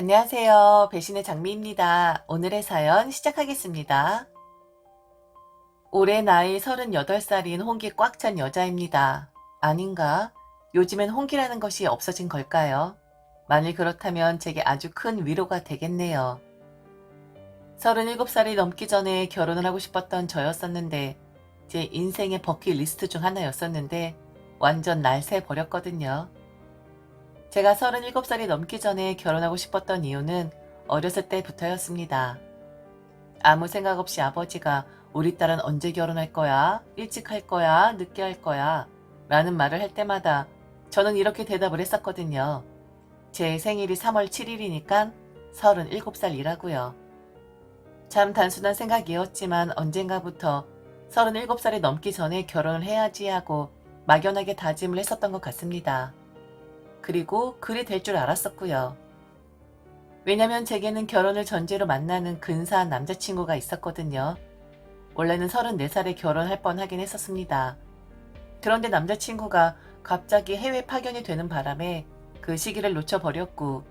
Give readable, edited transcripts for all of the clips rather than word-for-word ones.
안녕하세요. 배신의 장미입니다. 오늘의 사연 시작하겠습니다. 올해 나이 38살인 홍기 꽉 찬 여자입니다. 아닌가? 요즘엔 홍기라는 것이 없어진 걸까요? 만일 그렇다면 제게 아주 큰 위로가 되겠네요. 37살이 넘기 전에 결혼을 하고 싶었던 저였었는데 제 인생의 버킷리스트 중 하나였었는데 완전 날새 버렸거든요. 제가 37살이 넘기 전에 결혼하고 싶었던 이유는 어렸을 때부터였습니다. 아무 생각 없이 아버지가 우리 딸은 언제 결혼할 거야? 일찍 할 거야? 늦게 할 거야? 라는 말을 할 때마다 저는 이렇게 대답을 했었거든요. 제 생일이 3월 7일이니까 37살이라고요. 참 단순한 생각이었지만 언젠가부터 37살이 넘기 전에 결혼을 해야지 하고 막연하게 다짐을 했었던 것 같습니다. 그리고 그리 될 줄 알았었고요. 왜냐면 제게는 결혼을 전제로 만나는 근사한 남자친구가 있었거든요. 원래는 34살에 결혼할 뻔하긴 했었습니다. 그런데 남자친구가 갑자기 해외 파견이 되는 바람에 그 시기를 놓쳐버렸고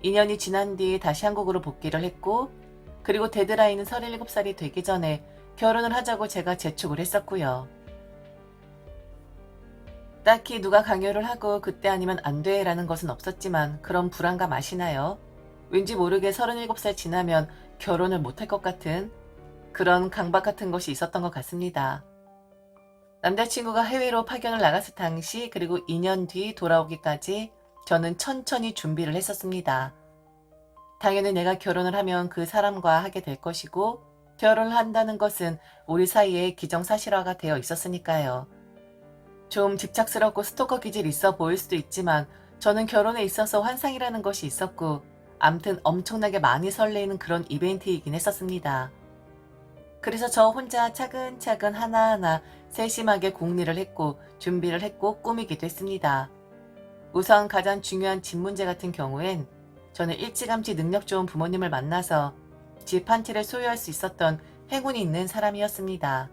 2년이 지난 뒤 다시 한국으로 복귀를 했고 그리고 데드라인은 37살이 되기 전에 결혼을 하자고 제가 재촉을 했었고요. 딱히 누가 강요를 하고 그때 아니면 안 돼라는 것은 없었지만 그런 불안감 아시나요? 왠지 모르게 37살 지나면 결혼을 못할 것 같은 그런 강박 같은 것이 있었던 것 같습니다. 남자친구가 해외로 파견을 나갔을 당시 그리고 2년 뒤 돌아오기까지 저는 천천히 준비를 했었습니다. 당연히 내가 결혼을 하면 그 사람과 하게 될 것이고 결혼을 한다는 것은 우리 사이에 기정사실화가 되어 있었으니까요. 좀 집착스럽고 스토커 기질 있어 보일 수도 있지만 저는 결혼에 있어서 환상이라는 것이 있었고 암튼 엄청나게 많이 설레이는 그런 이벤트이긴 했었습니다. 그래서 저 혼자 차근차근 하나하나 세심하게 궁리를 했고 준비를 했고 꾸미기도 했습니다. 우선 가장 중요한 집 문제 같은 경우엔 저는 일찌감치 능력 좋은 부모님을 만나서 집 한 채를 소유할 수 있었던 행운이 있는 사람이었습니다.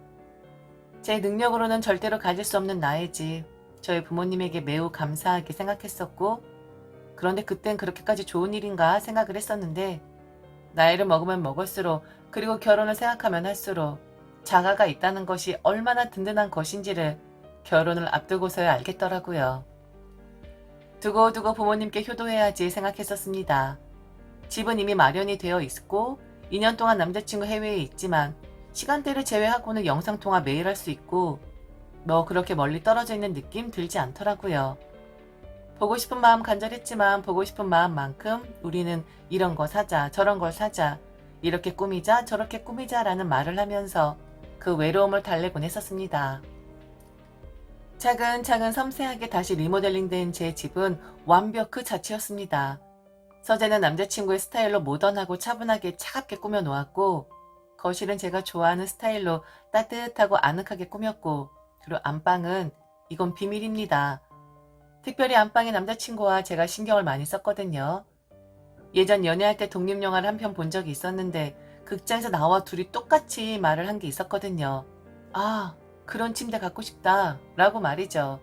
제 능력으로는 절대로 가질 수 없는 나의 집, 저희 부모님에게 매우 감사하게 생각했었고 그런데 그땐 그렇게까지 좋은 일인가 생각을 했었는데 나이를 먹으면 먹을수록 그리고 결혼을 생각하면 할수록 자가가 있다는 것이 얼마나 든든한 것인지를 결혼을 앞두고서야 알겠더라고요. 두고두고 부모님께 효도해야지 생각했었습니다. 집은 이미 마련이 되어 있고 2년 동안 남자친구 해외에 있지만 시간대를 제외하고는 영상통화 매일 할 수 있고 뭐 그렇게 멀리 떨어져 있는 느낌 들지 않더라고요. 보고 싶은 마음 간절했지만 보고 싶은 마음만큼 우리는 이런 거 사자 저런 걸 사자 이렇게 꾸미자 저렇게 꾸미자라는 말을 하면서 그 외로움을 달래곤 했었습니다. 차근차근 섬세하게 다시 리모델링된 제 집은 완벽 그 자체였습니다. 서재는 남자친구의 스타일로 모던하고 차분하게 차갑게 꾸며놓았고 거실은 제가 좋아하는 스타일로 따뜻하고 아늑하게 꾸몄고 그리고 안방은 이건 비밀입니다. 특별히 안방에 남자친구와 제가 신경을 많이 썼거든요. 예전 연애할 때 독립영화를 한 편 본 적이 있었는데 극장에서 나와 둘이 똑같이 말을 한 게 있었거든요. 아, 그런 침대 갖고 싶다 라고 말이죠.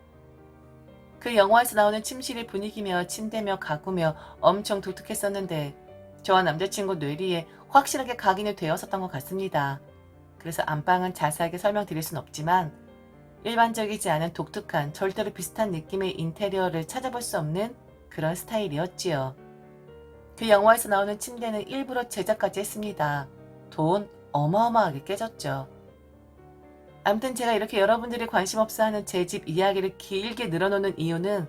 그 영화에서 나오는 침실의 분위기며 침대며 가구며 엄청 독특했었는데 저와 남자친구 뇌리에 확실하게 각인이 되었었던 것 같습니다. 그래서 안방은 자세하게 설명드릴 순 없지만 일반적이지 않은 독특한 절대로 비슷한 느낌의 인테리어를 찾아볼 수 없는 그런 스타일이었지요. 그 영화에서 나오는 침대는 일부러 제작까지 했습니다. 돈 어마어마하게 깨졌죠. 아무튼 제가 이렇게 여러분들이 관심 없어하는 제 집 이야기를 길게 늘어놓는 이유는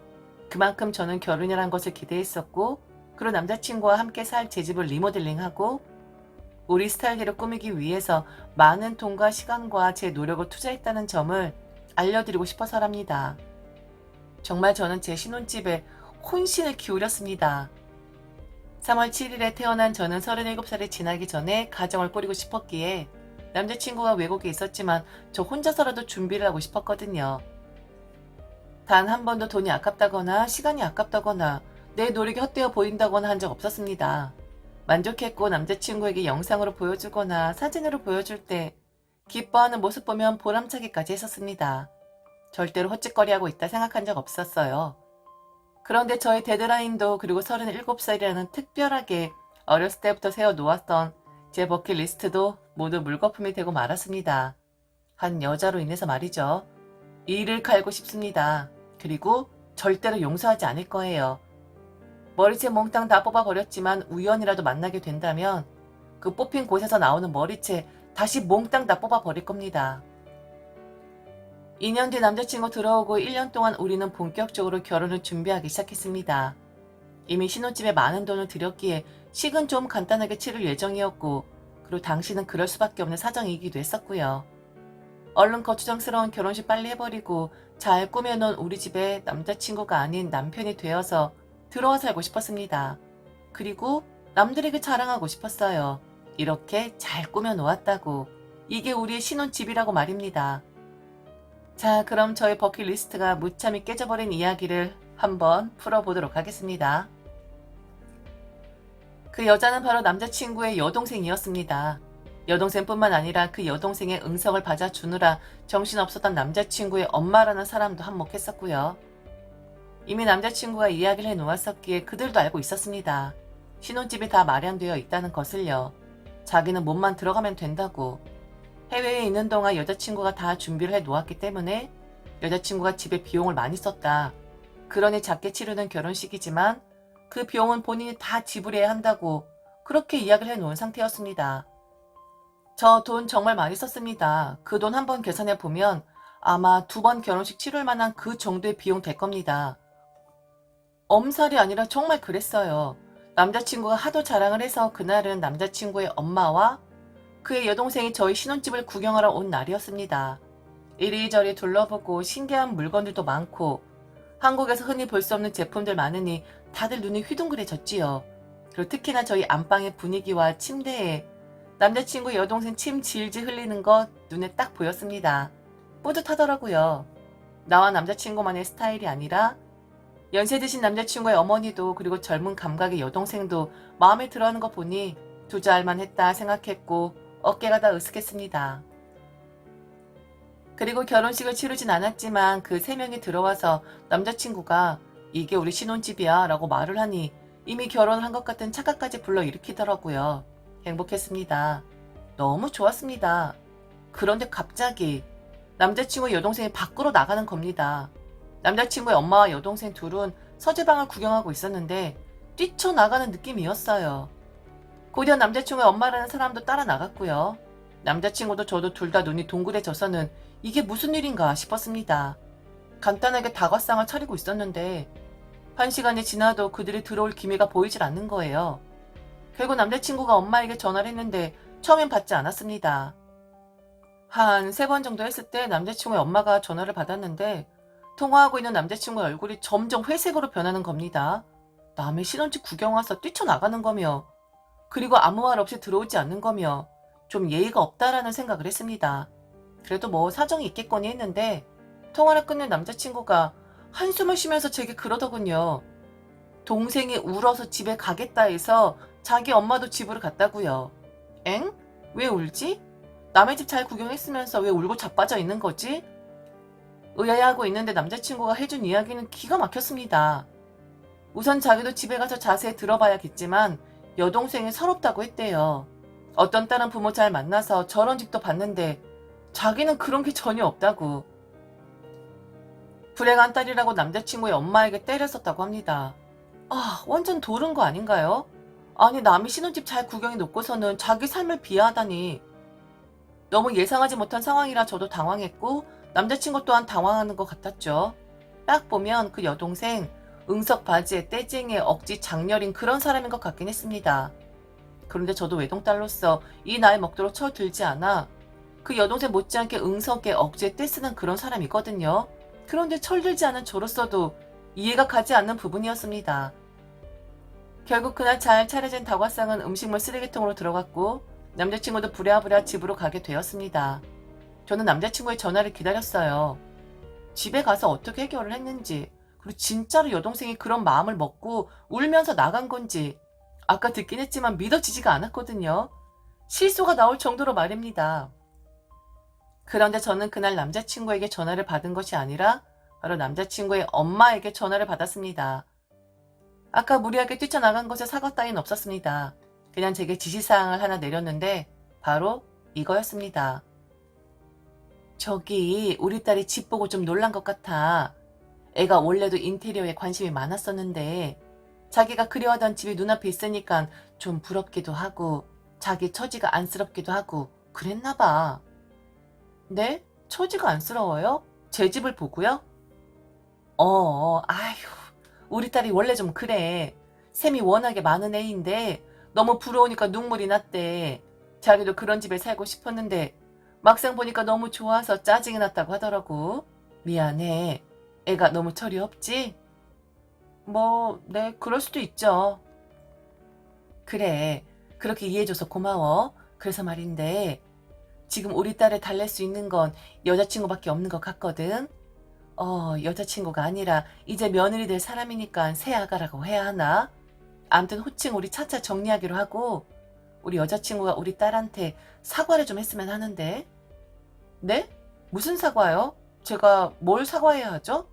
그만큼 저는 결혼이란 것을 기대했었고 그리고 남자친구와 함께 살 제 집을 리모델링하고 우리 스타일대로 꾸미기 위해서 많은 돈과 시간과 제 노력을 투자했다는 점을 알려드리고 싶어서랍니다. 정말 저는 제 신혼집에 혼신을 기울였습니다. 3월 7일에 태어난 저는 37살이 지나기 전에 가정을 꾸리고 싶었기에 남자친구가 외국에 있었지만 저 혼자서라도 준비를 하고 싶었거든요. 단 한 번도 돈이 아깝다거나 시간이 아깝다거나 내 노력이 헛되어 보인다거나 한 적 없었습니다. 만족했고 남자친구에게 영상으로 보여주거나 사진으로 보여줄 때 기뻐하는 모습 보면 보람차기까지 했었습니다. 절대로 헛짓거리하고 있다 생각한 적 없었어요. 그런데 저의 데드라인도 그리고 37살이라는 특별하게 어렸을 때부터 세워놓았던 제 버킷리스트도 모두 물거품이 되고 말았습니다. 한 여자로 인해서 말이죠. 이를 갈고 싶습니다. 그리고 절대로 용서하지 않을 거예요. 머리채 몽땅 다 뽑아버렸지만 우연이라도 만나게 된다면 그 뽑힌 곳에서 나오는 머리채 다시 몽땅 다 뽑아버릴 겁니다. 2년 뒤 남자친구 들어오고 1년 동안 우리는 본격적으로 결혼을 준비하기 시작했습니다. 이미 신혼집에 많은 돈을 들였기에 식은 좀 간단하게 치를 예정이었고, 그리고 당신은 그럴 수밖에 없는 사정이기도 했었고요. 얼른 거추장스러운 결혼식 빨리 해버리고 잘 꾸며놓은 우리 집에 남자친구가 아닌 남편이 되어서 들어와 살고 싶었습니다. 그리고 남들에게 자랑하고 싶었어요. 이렇게 잘 꾸며놓았다고. 이게 우리의 신혼집이라고 말입니다. 자, 그럼 저의 버킷리스트가 무참히 깨져버린 이야기를 한번 풀어보도록 하겠습니다. 그 여자는 바로 남자친구의 여동생이었습니다. 여동생뿐만 아니라 그 여동생의 응석을 받아주느라 정신없었던 남자친구의 엄마라는 사람도 한몫했었고요. 이미 남자친구가 이야기를 해놓았었기에 그들도 알고 있었습니다. 신혼집이 다 마련되어 있다는 것을요. 자기는 몸만 들어가면 된다고. 해외에 있는 동안 여자친구가 다 준비를 해놓았기 때문에 여자친구가 집에 비용을 많이 썼다. 그러니 작게 치르는 결혼식이지만 그 비용은 본인이 다 지불해야 한다고 그렇게 이야기를 해놓은 상태였습니다. 저 돈 정말 많이 썼습니다. 그 돈 한번 계산해 보면 아마 2번 결혼식 치를 만한 그 정도의 비용 될 겁니다. 엄살이 아니라 정말 그랬어요. 남자친구가 하도 자랑을 해서 그날은 남자친구의 엄마와 그의 여동생이 저희 신혼집을 구경하러 온 날이었습니다. 이리저리 둘러보고 신기한 물건들도 많고 한국에서 흔히 볼 수 없는 제품들 많으니 다들 눈이 휘둥그레졌지요. 그리고 특히나 저희 안방의 분위기와 침대에 남자친구 여동생 침 질질 흘리는 것 눈에 딱 보였습니다. 뿌듯하더라고요. 나와 남자친구만의 스타일이 아니라 연세 드신 남자친구의 어머니도 그리고 젊은 감각의 여동생도 마음에 들어하는 거 보니 투자할 만했다 생각했고 어깨가 다 으쓱했습니다. 그리고 결혼식을 치르진 않았지만 그 3명이 들어와서 남자친구가 이게 우리 신혼집이야 라고 말을 하니 이미 결혼한 것 같은 착각까지 불러일으키더라고요. 행복했습니다. 너무 좋았습니다. 그런데 갑자기 남자친구의 여동생이 밖으로 나가는 겁니다. 남자친구의 엄마와 여동생 둘은 서재방을 구경하고 있었는데 뛰쳐나가는 느낌이었어요. 곧이어 남자친구의 엄마라는 사람도 따라 나갔고요. 남자친구도 저도 둘 다 눈이 동그래져서는 이게 무슨 일인가 싶었습니다. 간단하게 다과상을 차리고 있었는데 1시간이 지나도 그들이 들어올 기미가 보이질 않는 거예요. 결국 남자친구가 엄마에게 전화를 했는데 처음엔 받지 않았습니다. 한 3번 정도 했을 때 남자친구의 엄마가 전화를 받았는데 통화하고 있는 남자친구의 얼굴이 점점 회색으로 변하는 겁니다. 남의 신혼집 구경 와서 뛰쳐나가는 거며 그리고 아무 말 없이 들어오지 않는 거며 좀 예의가 없다라는 생각을 했습니다. 그래도 뭐 사정이 있겠거니 했는데 통화를 끝낸 남자친구가 한숨을 쉬면서 제게 그러더군요. 동생이 울어서 집에 가겠다 해서 자기 엄마도 집으로 갔다고요. 엥? 왜 울지? 남의 집 잘 구경했으면서 왜 울고 자빠져 있는 거지? 의아해하고 있는데 남자친구가 해준 이야기는 기가 막혔습니다. 우선 자기도 집에 가서 자세히 들어봐야겠지만 여동생이 서럽다고 했대요. 어떤 딸은 부모 잘 만나서 저런 집도 봤는데 자기는 그런 게 전혀 없다고. 불행한 딸이라고 남자친구의 엄마에게 때렸었다고 합니다. 아, 완전 도른 거 아닌가요? 아니, 남이 신혼집 잘 구경해 놓고서는 자기 삶을 비하하다니. 너무 예상하지 못한 상황이라 저도 당황했고 남자친구 또한 당황하는 것 같았죠. 딱 보면 그 여동생 응석 바지에 떼쟁이에 억지 장렬인 그런 사람인 것 같긴 했습니다. 그런데 저도 외동딸로서 이 나이 먹도록 쳐들지 않아 그 여동생 못지않게 응석에 억지에 떼쓰는 그런 사람이거든요. 그런데 철들지 않은 저로서도 이해가 가지 않는 부분이었습니다. 결국 그날 잘 차려진 다과상은 음식물 쓰레기통으로 들어갔고 남자친구도 부랴부랴 집으로 가게 되었습니다. 저는 남자친구의 전화를 기다렸어요. 집에 가서 어떻게 해결을 했는지, 그리고 진짜로 여동생이 그런 마음을 먹고 울면서 나간 건지 아까 듣긴 했지만 믿어지지가 않았거든요. 실소가 나올 정도로 말입니다. 그런데 저는 그날 남자친구에게 전화를 받은 것이 아니라 바로 남자친구의 엄마에게 전화를 받았습니다. 아까 무리하게 뛰쳐나간 것에 사과 따윈 없었습니다. 그냥 제게 지시사항을 하나 내렸는데 바로 이거였습니다. 저기 우리 딸이 집 보고 좀 놀란 것 같아. 애가 원래도 인테리어에 관심이 많았었는데 자기가 그리워하던 집이 눈앞에 있으니까 좀 부럽기도 하고 자기 처지가 안쓰럽기도 하고 그랬나 봐. 네? 처지가 안쓰러워요? 제 집을 보고요? 아휴. 우리 딸이 원래 좀 그래. 셈이 워낙에 많은 애인데 너무 부러우니까 눈물이 났대. 자기도 그런 집에 살고 싶었는데 막상 보니까 너무 좋아서 짜증이 났다고 하더라고. 미안해. 애가 너무 철이 없지? 뭐, 네, 그럴 수도 있죠. 그래. 그렇게 이해해줘서 고마워. 그래서 말인데 지금 우리 딸을 달랠 수 있는 건 여자친구밖에 없는 것 같거든. 여자친구가 아니라 이제 며느리 될 사람이니까 새아가라고 해야 하나? 암튼 호칭 우리 차차 정리하기로 하고 우리 여자친구가 우리 딸한테 사과를 좀 했으면 하는데. 네? 무슨 사과요? 제가 뭘 사과해야 하죠?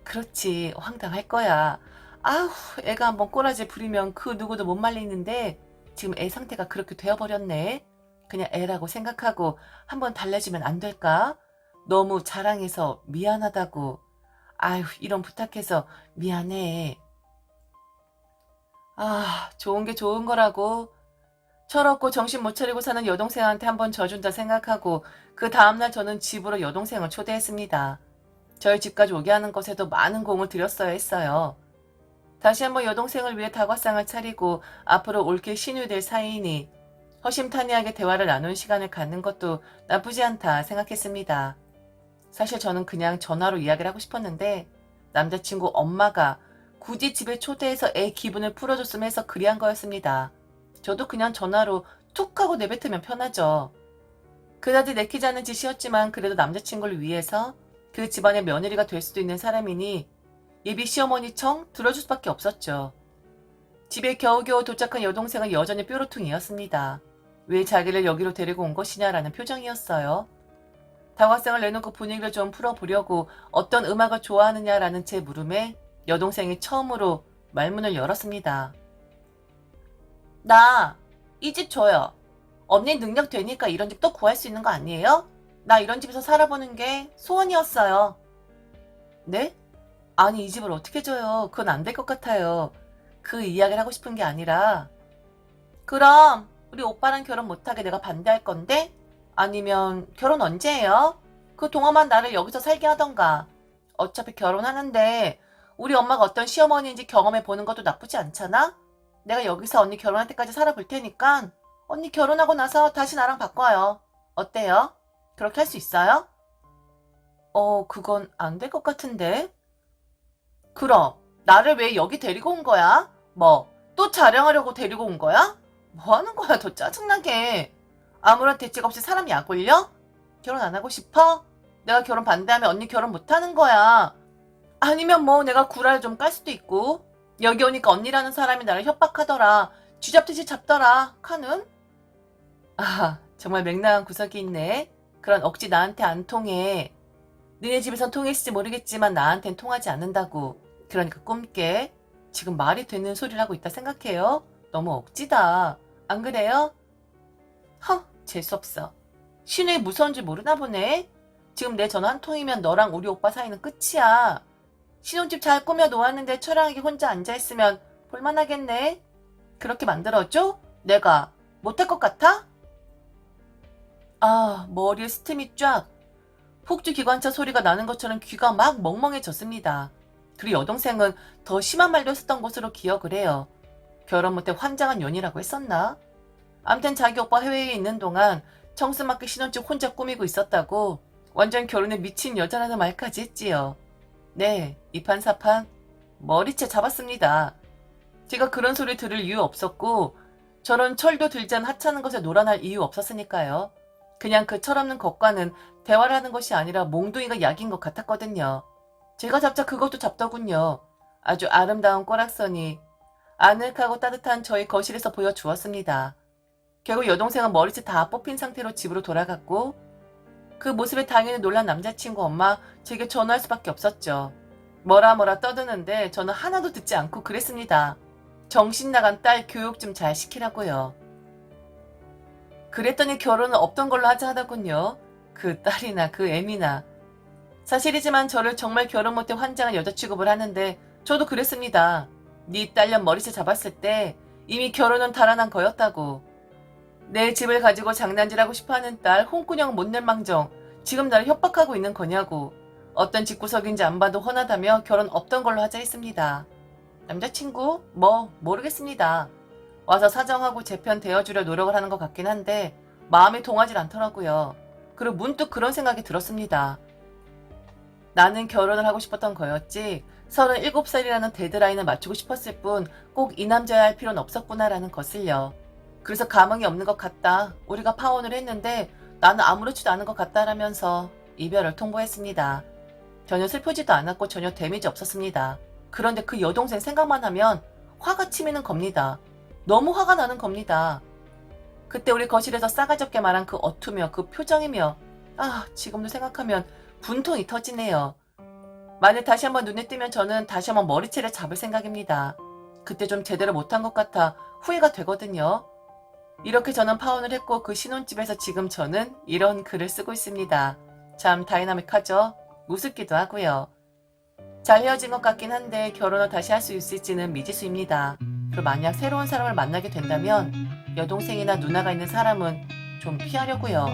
그렇지, 황당할 거야. 아우, 애가 한번 꼬라지 부리면 그 누구도 못 말리는데 지금 애 상태가 그렇게 되어버렸네. 그냥 애라고 생각하고 한번 달래주면 안 될까? 너무 자랑해서 미안하다고. 아휴, 이런 부탁해서 미안해. 아, 좋은 게 좋은 거라고. 철없고 정신 못 차리고 사는 여동생한테 한번 져준다 생각하고 그 다음날 저는 집으로 여동생을 초대했습니다. 저희 집까지 오게 하는 것에도 많은 공을 들였어야 했어요. 다시 한번 여동생을 위해 다과상을 차리고 앞으로 올게 신유될 사이이니 허심탄회하게 대화를 나눈 시간을 갖는 것도 나쁘지 않다 생각했습니다. 사실 저는 그냥 전화로 이야기를 하고 싶었는데 남자친구 엄마가 굳이 집에 초대해서 애 기분을 풀어줬으면 해서 그리한 거였습니다. 저도 그냥 전화로 툭 하고 내뱉으면 편하죠. 그다지 내키지 않은 짓이었지만 그래도 남자친구를 위해서 그 집안의 며느리가 될 수도 있는 사람이니 예비 시어머니 청 들어줄 수밖에 없었죠. 집에 겨우겨우 도착한 여동생은 여전히 뾰루퉁이었습니다. 왜 자기를 여기로 데리고 온 것이냐라는 표정이었어요. 다과상을 내놓고 분위기를 좀 풀어보려고 어떤 음악을 좋아하느냐라는 제 물음에 여동생이 처음으로 말문을 열었습니다. 나 이 집 줘요. 언니 능력 되니까 이런 집 또 구할 수 있는 거 아니에요? 나 이런 집에서 살아보는 게 소원이었어요. 네? 아니 이 집을 어떻게 줘요? 그건 안 될 것 같아요. 그 이야기를 하고 싶은 게 아니라 그럼 우리 오빠랑 결혼 못하게 내가 반대할 건데? 아니면 결혼 언제 해요? 그 동안만 나를 여기서 살게 하던가. 어차피 결혼하는데 우리 엄마가 어떤 시어머니인지 경험해 보는 것도 나쁘지 않잖아? 내가 여기서 언니 결혼할 때까지 살아볼 테니까 언니 결혼하고 나서 다시 나랑 바꿔요. 어때요? 그렇게 할 수 있어요? 그건 안 될 것 같은데. 그럼 나를 왜 여기 데리고 온 거야? 뭐 또 자랑하려고 데리고 온 거야? 뭐 하는 거야 더 짜증나게. 아무런 대책 없이 사람 약 올려? 결혼 안 하고 싶어? 내가 결혼 반대하면 언니 결혼 못 하는 거야. 아니면 뭐 내가 구라를 좀 깔 수도 있고 여기 오니까 언니라는 사람이 나를 협박하더라. 쥐잡듯이 잡더라. 카는? 아, 정말 맹랑한 구석이 있네. 그런 억지 나한테 안 통해. 니네 집에선 통했을지 모르겠지만 나한텐 통하지 않는다고. 그러니까 꿈깨. 지금 말이 되는 소리를 하고 있다 생각해요? 너무 억지다. 안 그래요? 재수없어. 신우이 무서운 줄 모르나 보네. 지금 내 전화 한 통이면 너랑 우리 오빠 사이는 끝이야. 신혼집 잘 꾸며 놓았는데 처량하게 혼자 앉아있으면 볼만하겠네. 그렇게 만들어줘? 내가 못할 것 같아? 아, 머리에 스팀이 쫙. 폭주 기관차 소리가 나는 것처럼 귀가 막 멍멍해졌습니다. 그리고 여동생은 더 심한 말도 했었던 것으로 기억을 해요. 결혼 못해 환장한 연이라고 했었나? 암튼 자기 오빠 해외에 있는 동안 청스맞게 신혼집 혼자 꾸미고 있었다고 완전 결혼에 미친 여자라는 말까지 했지요. 네, 이판사판 머리채 잡았습니다. 제가 그런 소리 들을 이유 없었고 저런 철도 들지 않은 하찮은 것에 놀아날 이유 없었으니까요. 그냥 그 철없는 것과는 대화를 하는 것이 아니라 몽둥이가 약인 것 같았거든요. 제가 잡자 그것도 잡더군요. 아주 아름다운 꼬락선이 아늑하고 따뜻한 저희 거실에서 보여주었습니다. 결국 여동생은 머리채 다 뽑힌 상태로 집으로 돌아갔고 그 모습에 당연히 놀란 남자친구 엄마 제게 전화할 수밖에 없었죠. 뭐라 뭐라 떠드는데 저는 하나도 듣지 않고 그랬습니다. 정신 나간 딸 교육 좀 잘 시키라고요. 그랬더니 결혼은 없던 걸로 하자 하더군요. 그 딸이나 그 애미나. 사실이지만 저를 정말 결혼 못해 환장한 여자 취급을 하는데 저도 그랬습니다. 네 딸년 머리채 잡았을 때 이미 결혼은 달아난 거였다고. 내 집을 가지고 장난질하고 싶어하는 딸 홍군형 못 낼 망정 지금 나를 협박하고 있는 거냐고. 어떤 집구석인지 안 봐도 훤하다며 결혼 없던 걸로 하자 했습니다. 남자친구? 모르겠습니다. 와서 사정하고 제 편 대어주려 노력을 하는 것 같긴 한데 마음이 동하질 않더라고요. 그리고 문득 그런 생각이 들었습니다. 나는 결혼을 하고 싶었던 거였지 37살이라는 데드라인을 맞추고 싶었을 뿐 꼭 이 남자야 할 필요는 없었구나라는 것을요. 그래서 감흥이 없는 것 같다. 우리가 파혼을 했는데 나는 아무렇지도 않은 것 같다라면서 이별을 통보했습니다. 전혀 슬프지도 않았고 전혀 데미지 없었습니다. 그런데 그 여동생 생각만 하면 화가 치미는 겁니다. 너무 화가 나는 겁니다. 그때 우리 거실에서 싸가지 없게 말한 그 어투며 그 표정이며 지금도 생각하면 분통이 터지네요. 만약 다시 한번 눈에 띄면 저는 다시 한번 머리채를 잡을 생각입니다. 그때 좀 제대로 못한 것 같아 후회가 되거든요. 이렇게 저는 파혼을 했고 그 신혼집에서 지금 저는 이런 글을 쓰고 있습니다. 참 다이나믹하죠? 우습기도 하고요. 잘 헤어진 것 같긴 한데 결혼을 다시 할 수 있을지는 미지수입니다. 그리고 만약 새로운 사람을 만나게 된다면 여동생이나 누나가 있는 사람은 좀 피하려고요.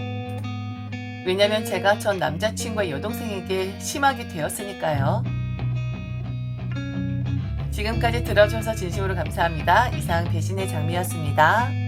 왜냐면 제가 전 남자친구의 여동생에게 심하게 되었으니까요. 지금까지 들어주셔서 진심으로 감사합니다. 이상 배신의 장미였습니다.